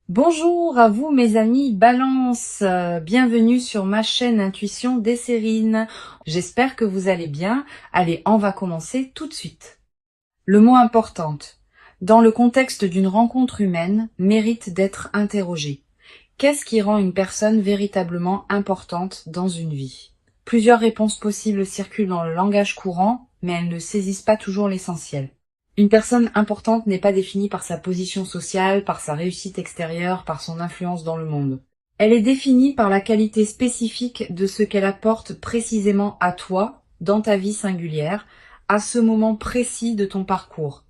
Bonjour à vous mes amis Balance, bienvenue sur ma chaîne Intuition Desserine. J'espère que vous allez bien. Allez, on va commencer tout de suite. Le mot importante, dans le contexte d'une rencontre humaine, mérite d'être interrogé. Qu'est-ce qui rend une personne véritablement importante dans une vie? Plusieurs réponses possibles circulent dans le langage courant, mais elles ne saisissent pas toujours l'essentiel. Une personne importante n'est pas définie par sa position sociale, par sa réussite extérieure, par son influence dans le monde. Elle est définie par la qualité spécifique de ce qu'elle apporte précisément à toi, dans ta vie singulière, à ce moment précis de ton parcours.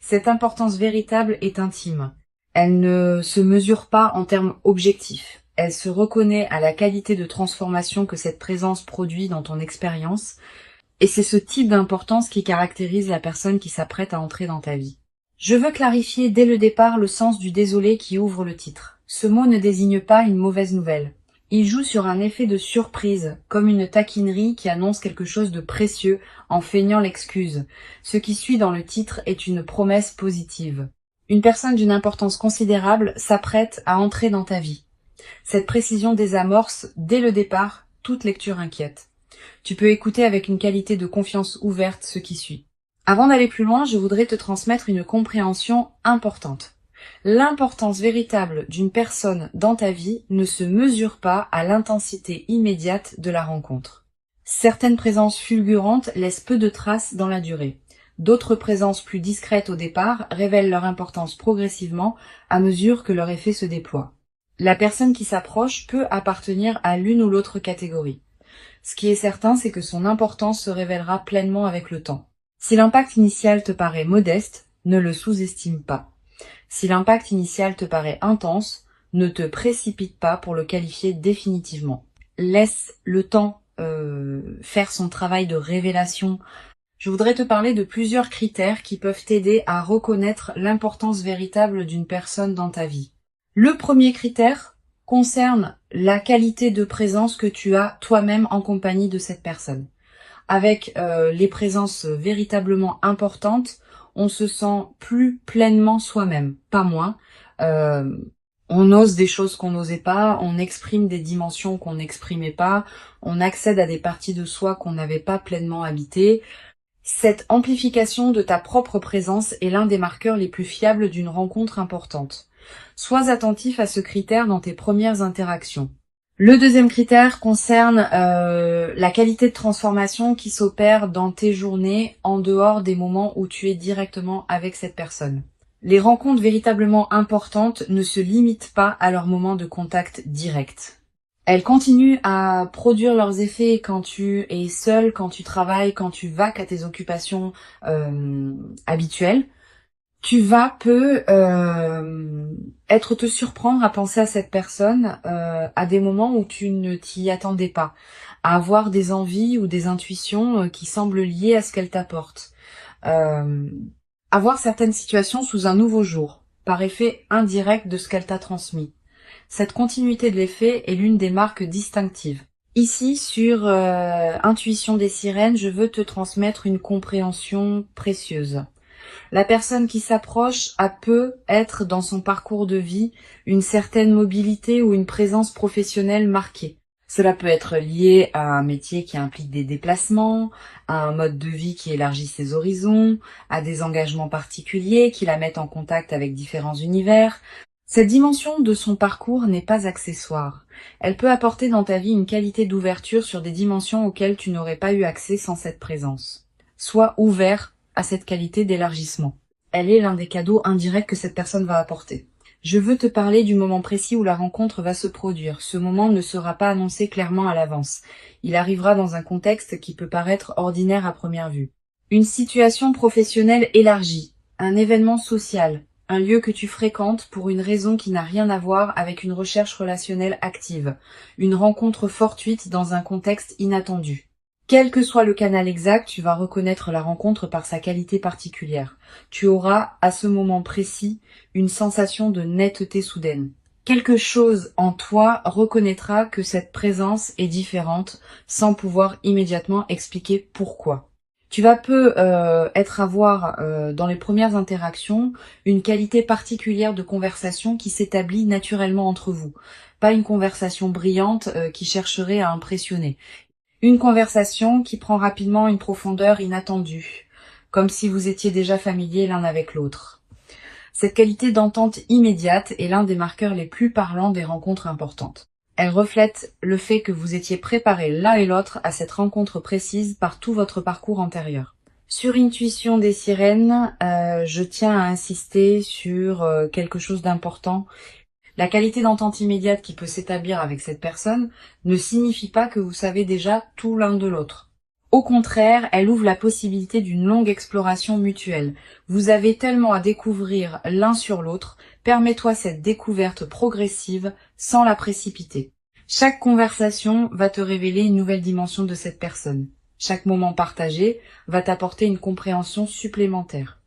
Cette importance véritable est intime. Elle ne se mesure pas en termes objectifs. Elle se reconnaît à la qualité de transformation que cette présence produit dans ton expérience, et c'est ce type d'importance qui caractérise la personne qui s'apprête à entrer dans ta vie. Je veux clarifier dès le départ le sens du désolé qui ouvre le titre. Ce mot ne désigne pas une mauvaise nouvelle. Il joue sur un effet de surprise, comme une taquinerie qui annonce quelque chose de précieux en feignant l'excuse. Ce qui suit dans le titre est une promesse positive. Une personne d'une importance considérable s'apprête à entrer dans ta vie. Cette précision désamorce, dès le départ, toute lecture inquiète. Tu peux écouter avec une qualité de confiance ouverte ce qui suit. Avant d'aller plus loin, je voudrais te transmettre une compréhension importante. L'importance véritable d'une personne dans ta vie ne se mesure pas à l'intensité immédiate de la rencontre. Certaines présences fulgurantes laissent peu de traces dans la durée. D'autres présences plus discrètes au départ révèlent leur importance progressivement à mesure que leur effet se déploie. La personne qui s'approche peut appartenir à l'une ou l'autre catégorie. Ce qui est certain, c'est que son importance se révélera pleinement avec le temps. Si l'impact initial te paraît modeste, ne le sous-estime pas. Si l'impact initial te paraît intense, ne te précipite pas pour le qualifier définitivement. Laisse le temps faire son travail de révélation. Je voudrais te parler de plusieurs critères qui peuvent t'aider à reconnaître l'importance véritable d'une personne dans ta vie. Le premier critère concerne la qualité de présence que tu as toi-même en compagnie de cette personne. Avec les présences véritablement importantes, on se sent plus pleinement soi-même, pas moins. On ose des choses qu'on n'osait pas, on exprime des dimensions qu'on n'exprimait pas, on accède à des parties de soi qu'on n'avait pas pleinement habitées. Cette amplification de ta propre présence est l'un des marqueurs les plus fiables d'une rencontre importante. Sois attentif à ce critère dans tes premières interactions. Le deuxième critère concerne la qualité de transformation qui s'opère dans tes journées en dehors des moments où tu es directement avec cette personne. Les rencontres véritablement importantes ne se limitent pas à leur moment de contact direct. Elles continuent à produire leurs effets quand tu es seul, quand tu travailles, quand tu vaques à tes occupations habituelles. Tu vas être te surprendre à penser à cette personne à des moments où tu ne t'y attendais pas, à avoir des envies ou des intuitions qui semblent liées à ce qu'elle t'apporte, à voir certaines situations sous un nouveau jour, par effet indirect de ce qu'elle t'a transmis. Cette continuité de l'effet est l'une des marques distinctives. Ici, sur Intuition des sirènes, je veux te transmettre une compréhension précieuse. La personne qui s'approche peut être dans son parcours de vie une certaine mobilité ou une présence professionnelle marquée. Cela peut être lié à un métier qui implique des déplacements, à un mode de vie qui élargit ses horizons, à des engagements particuliers qui la mettent en contact avec différents univers. Cette dimension de son parcours n'est pas accessoire. Elle peut apporter dans ta vie une qualité d'ouverture sur des dimensions auxquelles tu n'aurais pas eu accès sans cette présence. Sois ouvert à cette qualité d'élargissement. Elle est l'un des cadeaux indirects que cette personne va apporter. Je veux te parler du moment précis où la rencontre va se produire. Ce moment ne sera pas annoncé clairement à l'avance. Il arrivera dans un contexte qui peut paraître ordinaire à première vue. Une situation professionnelle élargie, un événement social, un lieu que tu fréquentes pour une raison qui n'a rien à voir avec une recherche relationnelle active, une rencontre fortuite dans un contexte inattendu. Quel que soit le canal exact, tu vas reconnaître la rencontre par sa qualité particulière. Tu auras, à ce moment précis, une sensation de netteté soudaine. Quelque chose en toi reconnaîtra que cette présence est différente sans pouvoir immédiatement expliquer pourquoi. Tu vas peu avoir dans les premières interactions une qualité particulière de conversation qui s'établit naturellement entre vous. Pas une conversation brillante qui chercherait à impressionner. Une conversation qui prend rapidement une profondeur inattendue, comme si vous étiez déjà familiers l'un avec l'autre. Cette qualité d'entente immédiate est l'un des marqueurs les plus parlants des rencontres importantes. Elle reflète le fait que vous étiez préparés l'un et l'autre à cette rencontre précise par tout votre parcours antérieur. Sur Intuition des sirènes, je tiens à insister sur quelque chose d'important. La qualité d'entente immédiate qui peut s'établir avec cette personne ne signifie pas que vous savez déjà tout l'un de l'autre. Au contraire, elle ouvre la possibilité d'une longue exploration mutuelle. Vous avez tellement à découvrir l'un sur l'autre, permets-toi cette découverte progressive sans la précipiter. Chaque conversation va te révéler une nouvelle dimension de cette personne. Chaque moment partagé va t'apporter une compréhension supplémentaire.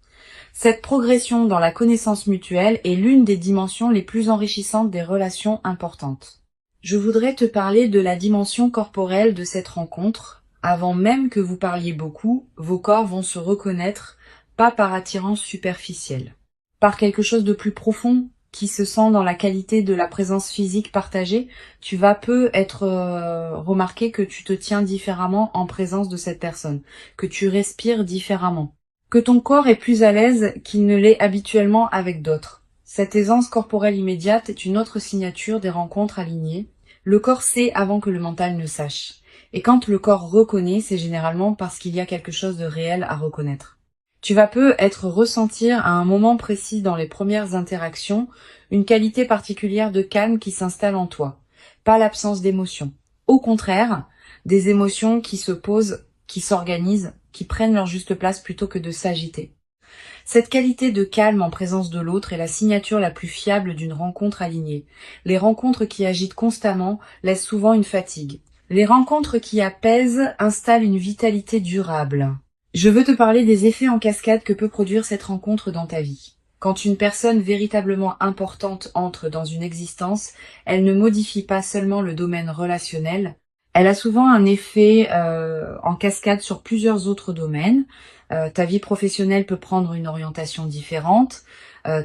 Cette progression dans la connaissance mutuelle est l'une des dimensions les plus enrichissantes des relations importantes. Je voudrais te parler de la dimension corporelle de cette rencontre. Avant même que vous parliez beaucoup, vos corps vont se reconnaître, pas par attirance superficielle, par quelque chose de plus profond qui se sent dans la qualité de la présence physique partagée. Tu vas peu être remarqué que tu te tiens différemment en présence de cette personne, que tu respires différemment, que ton corps est plus à l'aise qu'il ne l'est habituellement avec d'autres. Cette aisance corporelle immédiate est une autre signature des rencontres alignées. Le corps sait avant que le mental ne sache. Et quand le corps reconnaît, c'est généralement parce qu'il y a quelque chose de réel à reconnaître. Tu vas peu être ressentir à un moment précis dans les premières interactions une qualité particulière de calme qui s'installe en toi, pas l'absence d'émotions. Au contraire, des émotions qui se posent, qui s'organisent, qui prennent leur juste place plutôt que de s'agiter. Cette qualité de calme en présence de l'autre est la signature la plus fiable d'une rencontre alignée. Les rencontres qui agitent constamment laissent souvent une fatigue. Les rencontres qui apaisent installent une vitalité durable. Je veux te parler des effets en cascade que peut produire cette rencontre dans ta vie. Quand une personne véritablement importante entre dans une existence, elle ne modifie pas seulement le domaine relationnel, elle a souvent un effet en cascade sur plusieurs autres domaines. Ta vie professionnelle peut prendre une orientation différente,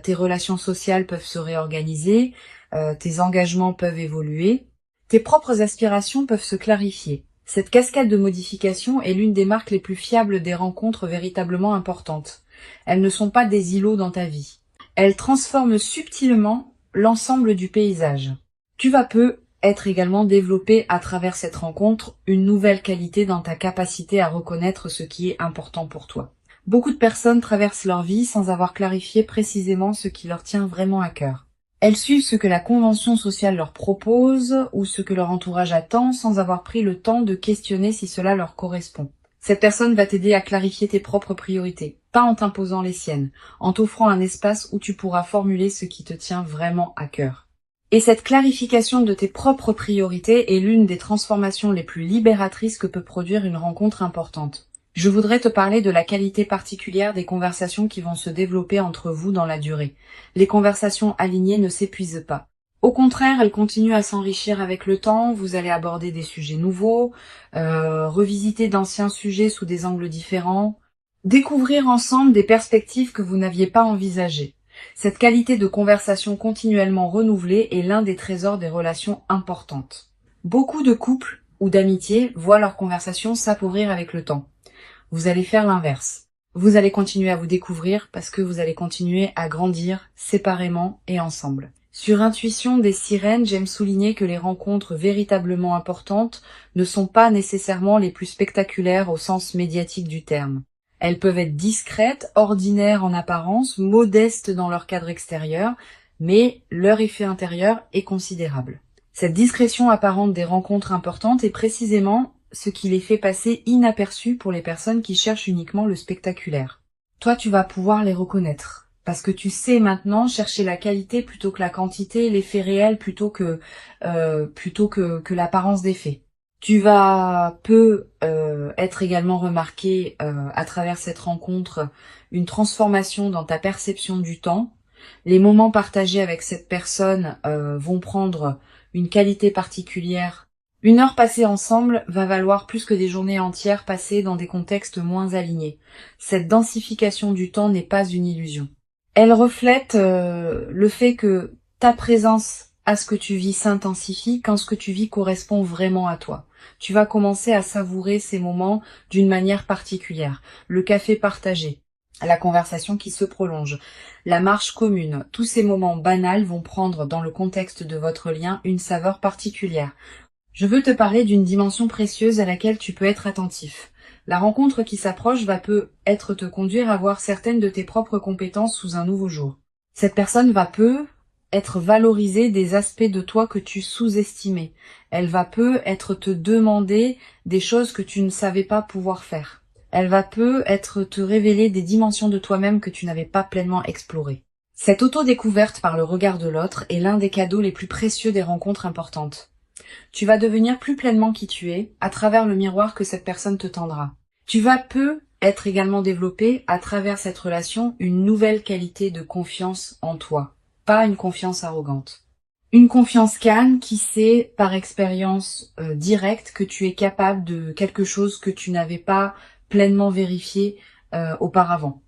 tes relations sociales peuvent se réorganiser, tes engagements peuvent évoluer, tes propres aspirations peuvent se clarifier. Cette cascade de modifications est l'une des marques les plus fiables des rencontres véritablement importantes. Elles ne sont pas des îlots dans ta vie. Elles transforment subtilement l'ensemble du paysage. Tu vas peu être également développé à travers cette rencontre une nouvelle qualité dans ta capacité à reconnaître ce qui est important pour toi. Beaucoup de personnes traversent leur vie sans avoir clarifié précisément ce qui leur tient vraiment à cœur. Elles suivent ce que la convention sociale leur propose ou ce que leur entourage attend sans avoir pris le temps de questionner si cela leur correspond. Cette personne va t'aider à clarifier tes propres priorités, pas en t'imposant les siennes, en t'offrant un espace où tu pourras formuler ce qui te tient vraiment à cœur. Et cette clarification de tes propres priorités est l'une des transformations les plus libératrices que peut produire une rencontre importante. Je voudrais te parler de la qualité particulière des conversations qui vont se développer entre vous dans la durée. Les conversations alignées ne s'épuisent pas. Au contraire, elles continuent à s'enrichir avec le temps, vous allez aborder des sujets nouveaux, revisiter d'anciens sujets sous des angles différents, découvrir ensemble des perspectives que vous n'aviez pas envisagées. Cette qualité de conversation continuellement renouvelée est l'un des trésors des relations importantes. Beaucoup de couples ou d'amitiés voient leur conversation s'appauvrir avec le temps. Vous allez faire l'inverse. Vous allez continuer à vous découvrir parce que vous allez continuer à grandir séparément et ensemble. Sur Intuition des sirènes, j'aime souligner que les rencontres véritablement importantes ne sont pas nécessairement les plus spectaculaires au sens médiatique du terme. Elles peuvent être discrètes, ordinaires en apparence, modestes dans leur cadre extérieur, mais leur effet intérieur est considérable. Cette discrétion apparente des rencontres importantes est précisément ce qui les fait passer inaperçus pour les personnes qui cherchent uniquement le spectaculaire. Toi, tu vas pouvoir les reconnaître, parce que tu sais maintenant chercher la qualité plutôt que la quantité, l'effet réel plutôt que l'apparence des faits. Tu vas être également remarqué à travers cette rencontre une transformation dans ta perception du temps. Les moments partagés avec cette personne vont prendre une qualité particulière Une heure passée ensemble va valoir plus que des journées entières passées dans des contextes moins alignés. Cette densification du temps n'est pas une illusion. Elle reflète le fait que ta présence à ce que tu vis s'intensifie quand ce que tu vis correspond vraiment à toi. Tu vas commencer à savourer ces moments d'une manière particulière. Le café partagé, la conversation qui se prolonge, la marche commune, tous ces moments banals vont prendre dans le contexte de votre lien une saveur particulière. Je veux te parler d'une dimension précieuse à laquelle tu peux être attentif. La rencontre qui s'approche va peut-être te conduire à voir certaines de tes propres compétences sous un nouveau jour. Cette personne va être valorisée des aspects de toi que tu sous-estimais. Elle va être te demander des choses que tu ne savais pas pouvoir faire. Elle va être te révéler des dimensions de toi-même que tu n'avais pas pleinement explorées. Cette auto-découverte par le regard de l'autre est l'un des cadeaux les plus précieux des rencontres importantes. Tu vas devenir plus pleinement qui tu es à travers le miroir que cette personne te tendra. Tu vas être également développé à travers cette relation une nouvelle qualité de confiance en toi, pas une confiance arrogante. Une confiance calme qui sait par expérience directe que tu es capable de quelque chose que tu n'avais pas pleinement vérifié auparavant.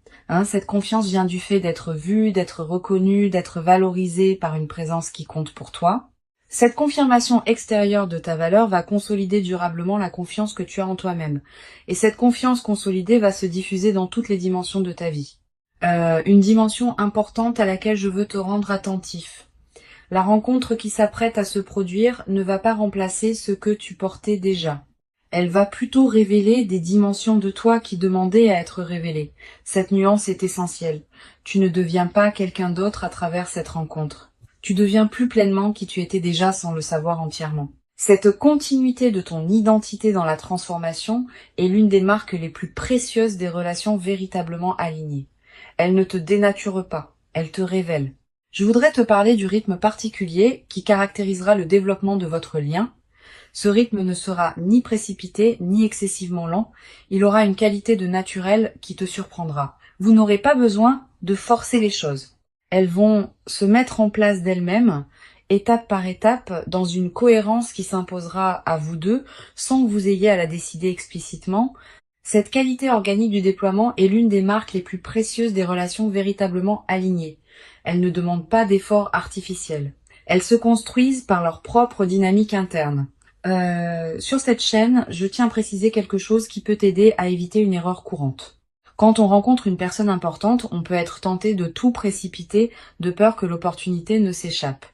Cette confiance vient du fait d'être vu, d'être reconnu, d'être valorisé par une présence qui compte pour toi. Cette confirmation extérieure de ta valeur va consolider durablement la confiance que tu as en toi-même. Et cette confiance consolidée va se diffuser dans toutes les dimensions de ta vie. Une dimension importante à laquelle je veux te rendre attentif. La rencontre qui s'apprête à se produire ne va pas remplacer ce que tu portais déjà. Elle va plutôt révéler des dimensions de toi qui demandaient à être révélées. Cette nuance est essentielle. Tu ne deviens pas quelqu'un d'autre à travers cette rencontre. Tu deviens plus pleinement qui tu étais déjà sans le savoir entièrement. Cette continuité de ton identité dans la transformation est l'une des marques les plus précieuses des relations véritablement alignées. Elle ne te dénature pas, elle te révèle. Je voudrais te parler du rythme particulier qui caractérisera le développement de votre lien. Ce rythme ne sera ni précipité, ni excessivement lent. Il aura une qualité de naturel qui te surprendra. Vous n'aurez pas besoin de forcer les choses. Elles vont se mettre en place d'elles-mêmes, étape par étape, dans une cohérence qui s'imposera à vous deux, sans que vous ayez à la décider explicitement. Cette qualité organique du déploiement est l'une des marques les plus précieuses des relations véritablement alignées. Elles ne demandent pas d'efforts artificiels. Elles se construisent par leur propre dynamique interne. Sur cette chaîne, je tiens à préciser quelque chose qui peut t'aider à éviter une erreur courante. Quand on rencontre une personne importante, on peut être tenté de tout précipiter de peur que l'opportunité ne s'échappe.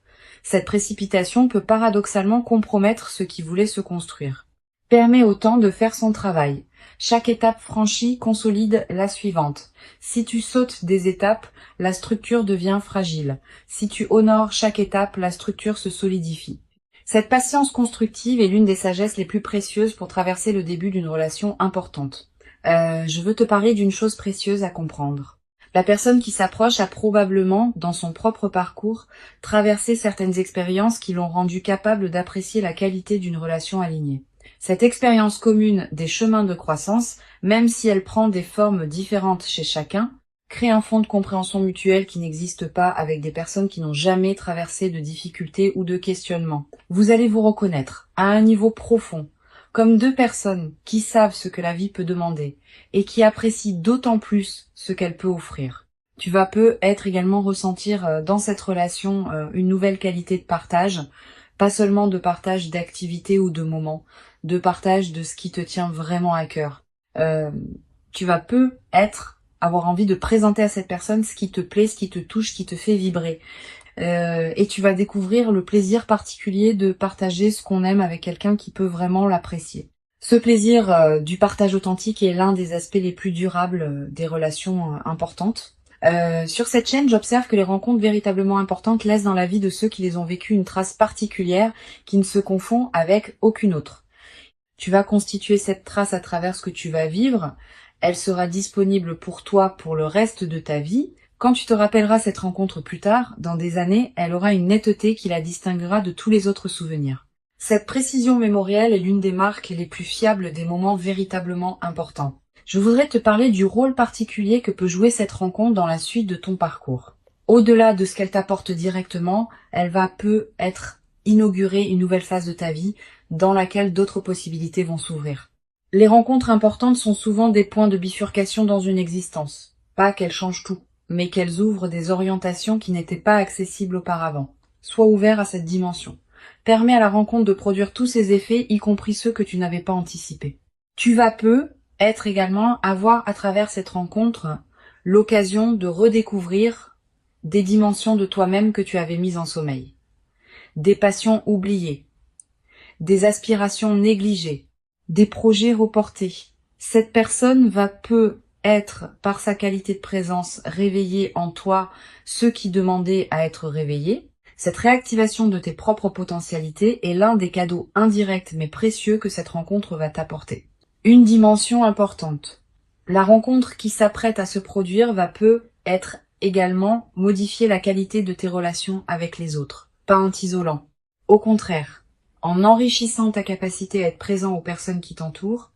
Cette précipitation peut paradoxalement compromettre ce qui voulait se construire. Permet au temps de faire son travail. Chaque étape franchie consolide la suivante. Si tu sautes des étapes, la structure devient fragile. Si tu honores chaque étape, la structure se solidifie. Cette patience constructive est l'une des sagesses les plus précieuses pour traverser le début d'une relation importante. Je veux te parler d'une chose précieuse à comprendre. La personne qui s'approche a probablement, dans son propre parcours, traversé certaines expériences qui l'ont rendu capable d'apprécier la qualité d'une relation alignée. Cette expérience commune des chemins de croissance, même si elle prend des formes différentes chez chacun, crée un fond de compréhension mutuelle qui n'existe pas avec des personnes qui n'ont jamais traversé de difficultés ou de questionnements. Vous allez vous reconnaître, à un niveau profond, comme deux personnes qui savent ce que la vie peut demander et qui apprécient d'autant plus ce qu'elle peut offrir. Tu vas peut-être également ressentir dans cette relation une nouvelle qualité de partage, pas seulement de partage d'activités ou de moments, de partage de ce qui te tient vraiment à cœur. Tu vas peut-être avoir envie de présenter à cette personne ce qui te plaît, ce qui te touche, ce qui te fait vibrer. Et tu vas découvrir le plaisir particulier de partager ce qu'on aime avec quelqu'un qui peut vraiment l'apprécier. Ce plaisir du partage authentique est l'un des aspects les plus durables des relations importantes. Sur cette chaîne, j'observe que les rencontres véritablement importantes laissent dans la vie de ceux qui les ont vécues une trace particulière qui ne se confond avec aucune autre. Tu vas constituer cette trace à travers ce que tu vas vivre. Elle sera disponible pour toi pour le reste de ta vie. Quand tu te rappelleras cette rencontre plus tard, dans des années, elle aura une netteté qui la distinguera de tous les autres souvenirs. Cette précision mémorielle est l'une des marques les plus fiables des moments véritablement importants. Je voudrais te parler du rôle particulier que peut jouer cette rencontre dans la suite de ton parcours. Au-delà de ce qu'elle t'apporte directement, elle va être inaugurer une nouvelle phase de ta vie dans laquelle d'autres possibilités vont s'ouvrir. Les rencontres importantes sont souvent des points de bifurcation dans une existence. Pas qu'elles changent tout, mais qu'elles ouvrent des orientations qui n'étaient pas accessibles auparavant. Sois ouvert à cette dimension. Permets à la rencontre de produire tous ses effets, y compris ceux que tu n'avais pas anticipés. Tu vas être également avoir à travers cette rencontre l'occasion de redécouvrir des dimensions de toi-même que tu avais mises en sommeil. Des passions oubliées, des aspirations négligées, des projets reportés. Cette personne va être, par sa qualité de présence, réveiller en toi ce qui demandait à être réveillé. Cette réactivation de tes propres potentialités est l'un des cadeaux indirects mais précieux que cette rencontre va t'apporter. Une dimension importante. La rencontre qui s'apprête à se produire va être également modifier la qualité de tes relations avec les autres, pas en t'isolant. Au contraire, en enrichissant ta capacité à être présent aux personnes qui t'entourent,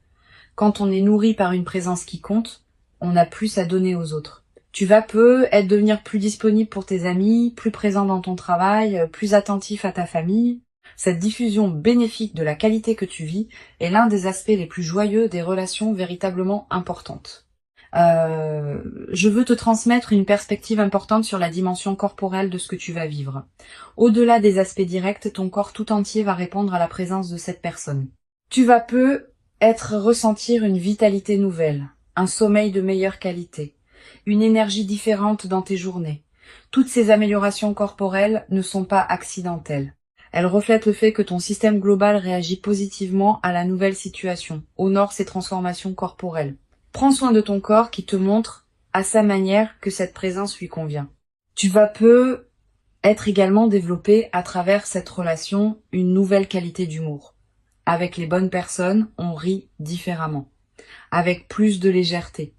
quand on est nourri par une présence qui compte, on a plus à donner aux autres. Tu vas devenir plus disponible pour tes amis, plus présent dans ton travail, plus attentif à ta famille. Cette diffusion bénéfique de la qualité que tu vis est l'un des aspects les plus joyeux des relations véritablement importantes. Je veux te transmettre une perspective importante sur la dimension corporelle de ce que tu vas vivre. Au-delà des aspects directs, ton corps tout entier va répondre à la présence de cette personne. Tu vas ressentir une vitalité nouvelle, un sommeil de meilleure qualité, une énergie différente dans tes journées. Toutes ces améliorations corporelles ne sont pas accidentelles. Elles reflètent le fait que ton système global réagit positivement à la nouvelle situation, honore ces transformations corporelles. Prends soin de ton corps qui te montre, à sa manière, que cette présence lui convient. Tu vas être également développé à travers cette relation une nouvelle qualité d'humour. Avec les bonnes personnes, on rit différemment, avec plus de légèreté,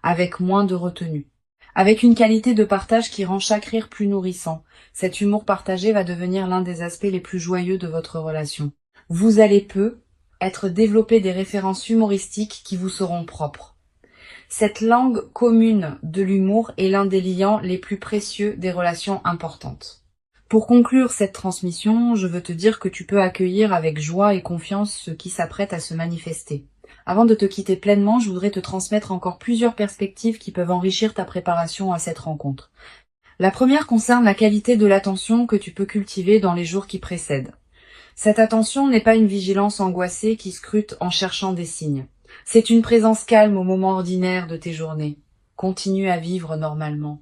avec moins de retenue, avec une qualité de partage qui rend chaque rire plus nourrissant. Cet humour partagé va devenir l'un des aspects les plus joyeux de votre relation. Vous allez être développé des références humoristiques qui vous seront propres. Cette langue commune de l'humour est l'un des liants les plus précieux des relations importantes. Pour conclure cette transmission, je veux te dire que tu peux accueillir avec joie et confiance ce qui s'apprête à se manifester. Avant de te quitter pleinement, je voudrais te transmettre encore plusieurs perspectives qui peuvent enrichir ta préparation à cette rencontre. La première concerne la qualité de l'attention que tu peux cultiver dans les jours qui précèdent. Cette attention n'est pas une vigilance angoissée qui scrute en cherchant des signes. C'est une présence calme au moment ordinaire de tes journées. Continue à vivre normalement.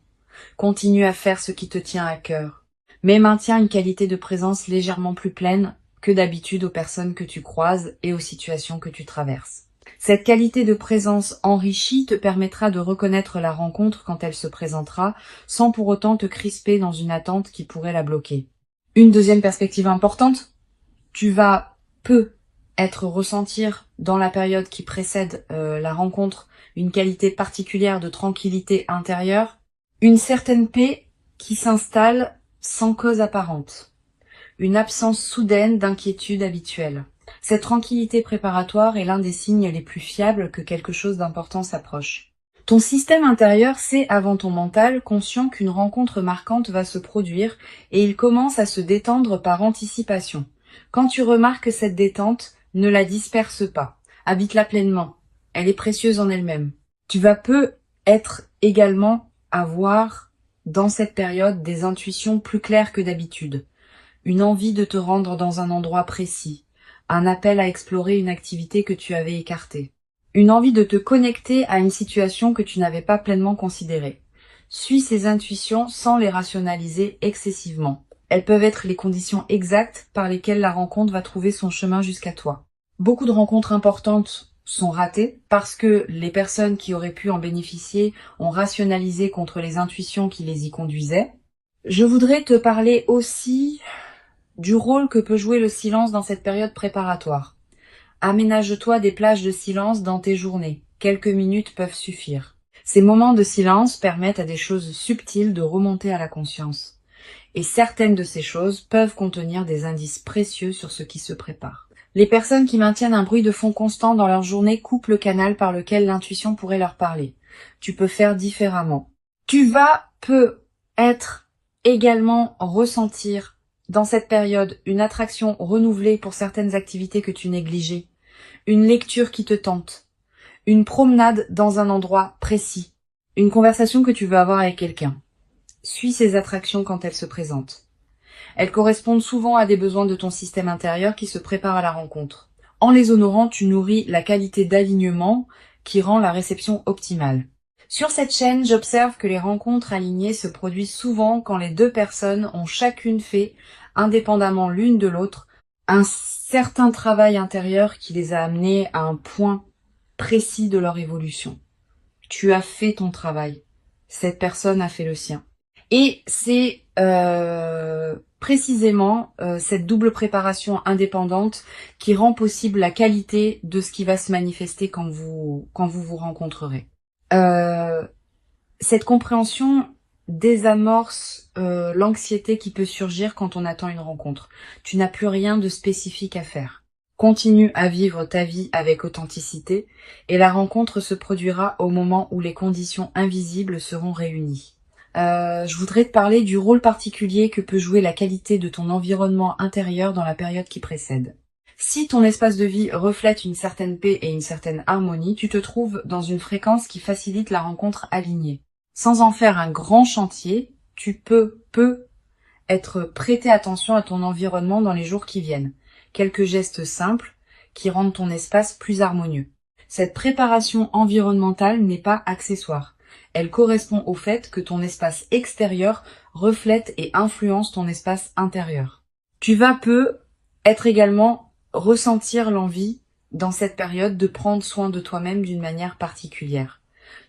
Continue à faire ce qui te tient à cœur. Mais maintiens une qualité de présence légèrement plus pleine que d'habitude aux personnes que tu croises et aux situations que tu traverses. Cette qualité de présence enrichie te permettra de reconnaître la rencontre quand elle se présentera, sans pour autant te crisper dans une attente qui pourrait la bloquer. Une deuxième perspective importante, tu vas ressentir dans la période qui précède la rencontre une qualité particulière de tranquillité intérieure, une certaine paix qui s'installe sans cause apparente, une absence soudaine d'inquiétude habituelle. Cette tranquillité préparatoire est l'un des signes les plus fiables que quelque chose d'important s'approche. Ton système intérieur sait avant ton mental, conscient qu'une rencontre marquante va se produire et il commence à se détendre par anticipation. Quand tu remarques cette détente, ne la disperse pas. Habite-la pleinement. Elle est précieuse en elle-même. Tu vas être également avoir dans cette période des intuitions plus claires que d'habitude. Une envie de te rendre dans un endroit précis. Un appel à explorer une activité que tu avais écartée. Une envie de te connecter à une situation que tu n'avais pas pleinement considérée. Suis ces intuitions sans les rationaliser excessivement. Elles peuvent être les conditions exactes par lesquelles la rencontre va trouver son chemin jusqu'à toi. Beaucoup de rencontres importantes sont ratées parce que les personnes qui auraient pu en bénéficier ont rationalisé contre les intuitions qui les y conduisaient. Je voudrais te parler aussi du rôle que peut jouer le silence dans cette période préparatoire. Aménage-toi des plages de silence dans tes journées. Quelques minutes peuvent suffire. Ces moments de silence permettent à des choses subtiles de remonter à la conscience. Et certaines de ces choses peuvent contenir des indices précieux sur ce qui se prépare. Les personnes qui maintiennent un bruit de fond constant dans leur journée coupent le canal par lequel l'intuition pourrait leur parler. Tu peux faire différemment. Tu vas être également ressentir dans cette période une attraction renouvelée pour certaines activités que tu négligeais, une lecture qui te tente, une promenade dans un endroit précis, une conversation que tu veux avoir avec quelqu'un. Suis ces attractions quand elles se présentent. Elles correspondent souvent à des besoins de ton système intérieur qui se prépare à la rencontre. En les honorant, tu nourris la qualité d'alignement qui rend la réception optimale. Sur cette chaîne, j'observe que les rencontres alignées se produisent souvent quand les deux personnes ont chacune fait, indépendamment l'une de l'autre, un certain travail intérieur qui les a amenés à un point précis de leur évolution. Tu as fait ton travail. Cette personne a fait le sien. Et c'est précisément cette double préparation indépendante qui rend possible la qualité de ce qui va se manifester quand vous vous rencontrerez. Cette compréhension désamorce l'anxiété qui peut surgir quand on attend une rencontre. Tu n'as plus rien de spécifique à faire. Continue à vivre ta vie avec authenticité et la rencontre se produira au moment où les conditions invisibles seront réunies. Je voudrais te parler du rôle particulier que peut jouer la qualité de ton environnement intérieur dans la période qui précède. Si ton espace de vie reflète une certaine paix et une certaine harmonie, tu te trouves dans une fréquence qui facilite la rencontre alignée. Sans en faire un grand chantier, tu peux être prêter attention à ton environnement dans les jours qui viennent. Quelques gestes simples qui rendent ton espace plus harmonieux. Cette préparation environnementale n'est pas accessoire. Elle correspond au fait que ton espace extérieur reflète et influence ton espace intérieur. Tu vas être également ressentir l'envie dans cette période de prendre soin de toi-même d'une manière particulière,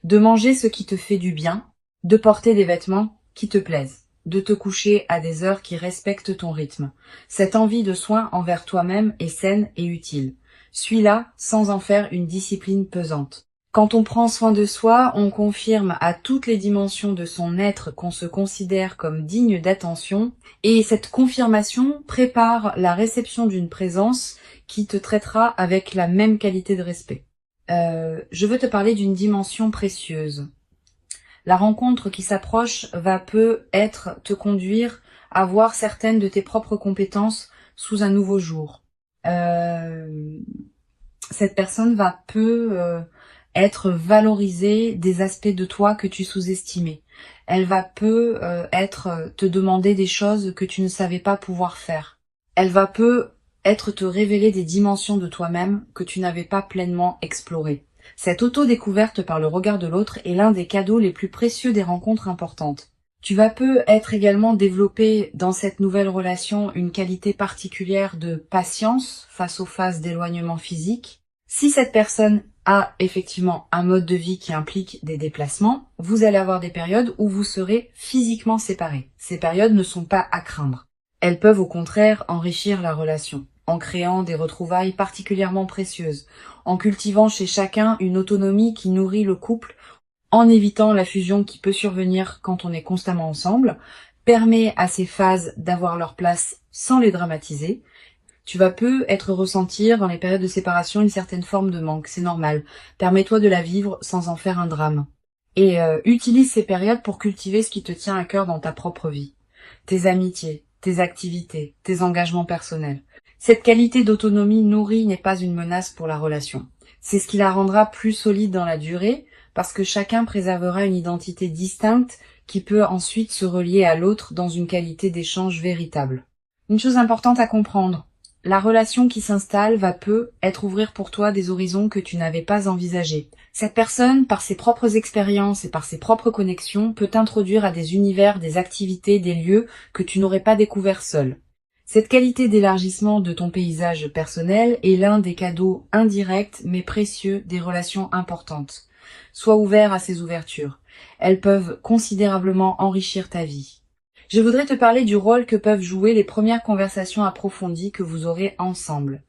de manger ce qui te fait du bien, de porter des vêtements qui te plaisent, de te coucher à des heures qui respectent ton rythme. Cette envie de soin envers toi-même est saine et utile. Suis-la sans en faire une discipline pesante. Quand on prend soin de soi, on confirme à toutes les dimensions de son être qu'on se considère comme digne d'attention, et cette confirmation prépare la réception d'une présence qui te traitera avec la même qualité de respect. Je veux te parler d'une dimension précieuse. La rencontre qui s'approche va peut-être te conduire à voir certaines de tes propres compétences sous un nouveau jour. Cette personne va être valorisée des aspects de toi que tu sous-estimais. Elle va te demander des choses que tu ne savais pas pouvoir faire. Elle va te révéler des dimensions de toi-même que tu n'avais pas pleinement explorées. Cette auto-découverte par le regard de l'autre est l'un des cadeaux les plus précieux des rencontres importantes. Tu vas être également développer dans cette nouvelle relation une qualité particulière de patience face aux phases d'éloignement physique. Si cette personne a effectivement un mode de vie qui implique des déplacements, vous allez avoir des périodes où vous serez physiquement séparés. Ces périodes ne sont pas à craindre. Elles peuvent au contraire enrichir la relation, en créant des retrouvailles particulièrement précieuses, en cultivant chez chacun une autonomie qui nourrit le couple, en évitant la fusion qui peut survenir quand on est constamment ensemble, permet à ces phases d'avoir leur place sans les dramatiser. Tu vas être ressentir dans les périodes de séparation une certaine forme de manque, c'est normal. Permets-toi de la vivre sans en faire un drame. Et utilise ces périodes pour cultiver ce qui te tient à cœur dans ta propre vie. Tes amitiés, tes activités, tes engagements personnels. Cette qualité d'autonomie nourrie n'est pas une menace pour la relation. C'est ce qui la rendra plus solide dans la durée, parce que chacun préservera une identité distincte qui peut ensuite se relier à l'autre dans une qualité d'échange véritable. Une chose importante à comprendre, la relation qui s'installe va ouvrir pour toi des horizons que tu n'avais pas envisagés. Cette personne, par ses propres expériences et par ses propres connexions, peut t'introduire à des univers, des activités, des lieux que tu n'aurais pas découverts seul. Cette qualité d'élargissement de ton paysage personnel est l'un des cadeaux indirects mais précieux des relations importantes. Sois ouvert à ces ouvertures. Elles peuvent considérablement enrichir ta vie. Je voudrais te parler du rôle que peuvent jouer les premières conversations approfondies que vous aurez ensemble.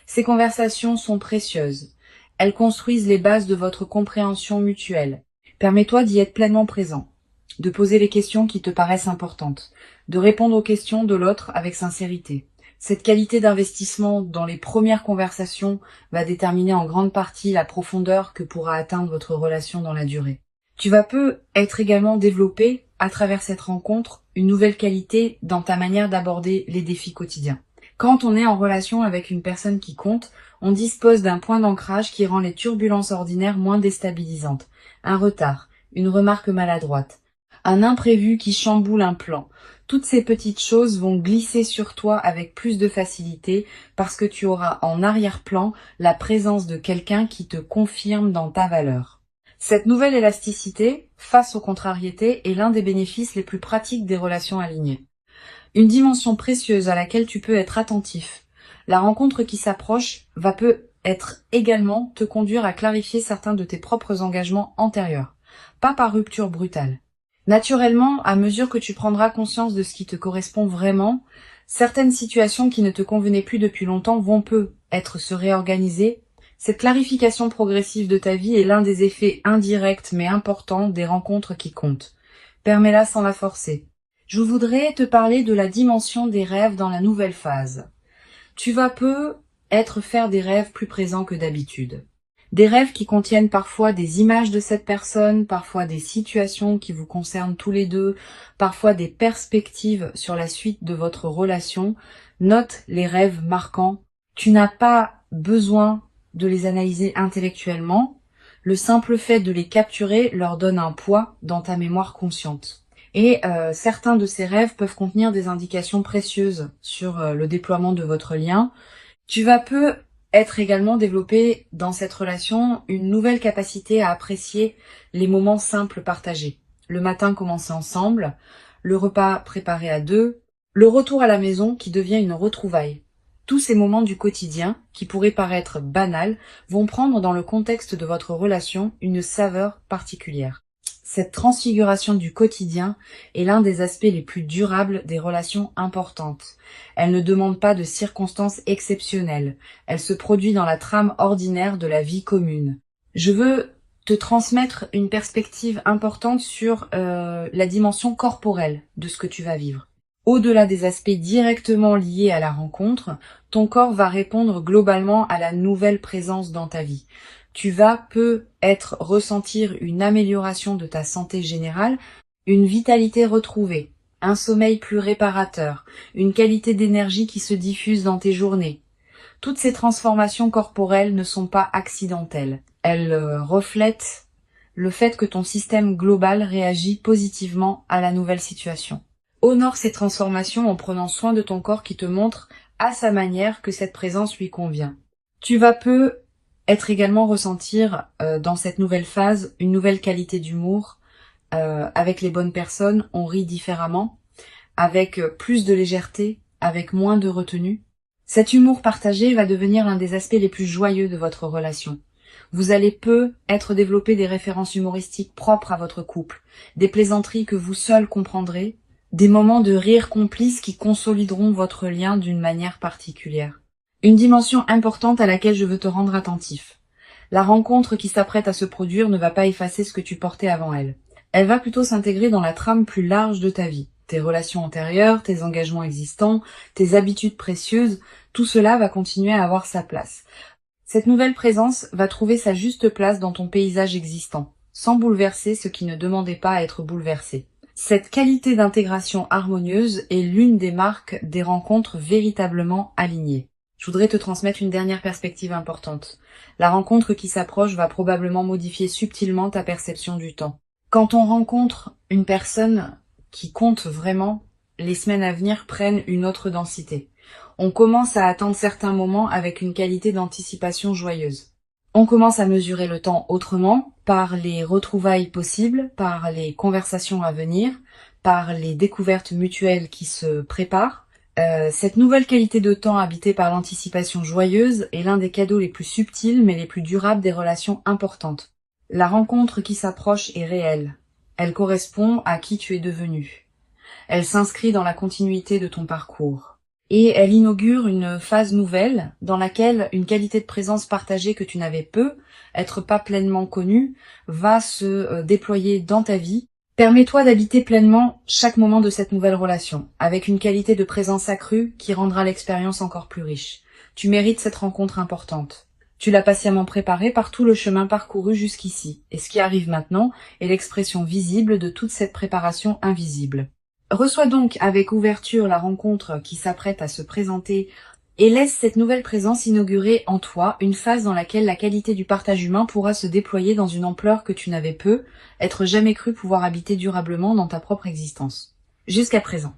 Ces conversations sont précieuses. Elles construisent les bases de votre compréhension mutuelle. Permets-toi d'y être pleinement présent, de poser les questions qui te paraissent importantes, de répondre aux questions de l'autre avec sincérité. Cette qualité d'investissement dans les premières conversations va déterminer en grande partie la profondeur que pourra atteindre votre relation dans la durée. Tu vas être également développé à travers cette rencontre, une nouvelle qualité dans ta manière d'aborder les défis quotidiens. Quand on est en relation avec une personne qui compte, on dispose d'un point d'ancrage qui rend les turbulences ordinaires moins déstabilisantes. Un retard, une remarque maladroite, un imprévu qui chamboule un plan. Toutes ces petites choses vont glisser sur toi avec plus de facilité parce que tu auras en arrière-plan la présence de quelqu'un qui te confirme dans ta valeur. Cette nouvelle élasticité, face aux contrariétés, est l'un des bénéfices les plus pratiques des relations alignées. Une dimension précieuse à laquelle tu peux être attentif. La rencontre qui s'approche peut être également te conduire à clarifier certains de tes propres engagements antérieurs, pas par rupture brutale. Naturellement, à mesure que tu prendras conscience de ce qui te correspond vraiment, certaines situations qui ne te convenaient plus depuis longtemps vont peut-être se réorganiser. Cette clarification progressive de ta vie est l'un des effets indirects mais importants des rencontres qui comptent. Permets-la sans la forcer. Je voudrais te parler de la dimension des rêves dans la nouvelle phase. Tu vas peut-être faire des rêves plus présents que d'habitude. Des rêves qui contiennent parfois des images de cette personne, parfois des situations qui vous concernent tous les deux, parfois des perspectives sur la suite de votre relation. Note les rêves marquants. Tu n'as pas besoin de les analyser intellectuellement. Le simple fait de les capturer leur donne un poids dans ta mémoire consciente. Et certains de ces rêves peuvent contenir des indications précieuses sur le déploiement de votre lien. Tu vas peut-être également développer dans cette relation une nouvelle capacité à apprécier les moments simples partagés. Le matin commencé ensemble, le repas préparé à deux, le retour à la maison qui devient une retrouvaille. Tous ces moments du quotidien, qui pourraient paraître banals, vont prendre dans le contexte de votre relation une saveur particulière. Cette transfiguration du quotidien est l'un des aspects les plus durables des relations importantes. Elle ne demande pas de circonstances exceptionnelles. Elle se produit dans la trame ordinaire de la vie commune. Je veux te transmettre une perspective importante sur la dimension corporelle de ce que tu vas vivre. Au-delà des aspects directement liés à la rencontre, ton corps va répondre globalement à la nouvelle présence dans ta vie. Tu vas peut-être ressentir une amélioration de ta santé générale, une vitalité retrouvée, un sommeil plus réparateur, une qualité d'énergie qui se diffuse dans tes journées. Toutes ces transformations corporelles ne sont pas accidentelles. Elles reflètent le fait que ton système global réagit positivement à la nouvelle situation. Honore ces transformations en prenant soin de ton corps qui te montre à sa manière que cette présence lui convient. Tu vas peut-être également ressentir dans cette nouvelle phase une nouvelle qualité d'humour. Avec les bonnes personnes, on rit différemment, avec plus de légèreté, avec moins de retenue. Cet humour partagé va devenir l'un des aspects les plus joyeux de votre relation. Vous allez peut-être développer des références humoristiques propres à votre couple, des plaisanteries que vous seul comprendrez, des moments de rire complices qui consolideront votre lien d'une manière particulière. Une dimension importante à laquelle je veux te rendre attentif. La rencontre qui s'apprête à se produire ne va pas effacer ce que tu portais avant elle. Elle va plutôt s'intégrer dans la trame plus large de ta vie. Tes relations antérieures, tes engagements existants, tes habitudes précieuses, tout cela va continuer à avoir sa place. Cette nouvelle présence va trouver sa juste place dans ton paysage existant, sans bouleverser ce qui ne demandait pas à être bouleversé. Cette qualité d'intégration harmonieuse est l'une des marques des rencontres véritablement alignées. Je voudrais te transmettre une dernière perspective importante. La rencontre qui s'approche va probablement modifier subtilement ta perception du temps. Quand on rencontre une personne qui compte vraiment, les semaines à venir prennent une autre densité. On commence à attendre certains moments avec une qualité d'anticipation joyeuse. On commence à mesurer le temps autrement, par les retrouvailles possibles, par les conversations à venir, par les découvertes mutuelles qui se préparent. Cette nouvelle qualité de temps habitée par l'anticipation joyeuse est l'un des cadeaux les plus subtils mais les plus durables des relations importantes. La rencontre qui s'approche est réelle. Elle correspond à qui tu es devenu. Elle s'inscrit dans la continuité de ton parcours. Et elle inaugure une phase nouvelle dans laquelle une qualité de présence partagée que tu n'avais peut-être pas pleinement connue, va se déployer dans ta vie. Permets-toi d'habiter pleinement chaque moment de cette nouvelle relation, avec une qualité de présence accrue qui rendra l'expérience encore plus riche. Tu mérites cette rencontre importante. Tu l'as patiemment préparé par tout le chemin parcouru jusqu'ici, et ce qui arrive maintenant est l'expression visible de toute cette préparation invisible. Reçois donc avec ouverture la rencontre qui s'apprête à se présenter et laisse cette nouvelle présence inaugurer en toi une phase dans laquelle la qualité du partage humain pourra se déployer dans une ampleur que tu n'avais jamais cru pouvoir habiter durablement dans ta propre existence. Jusqu'à présent.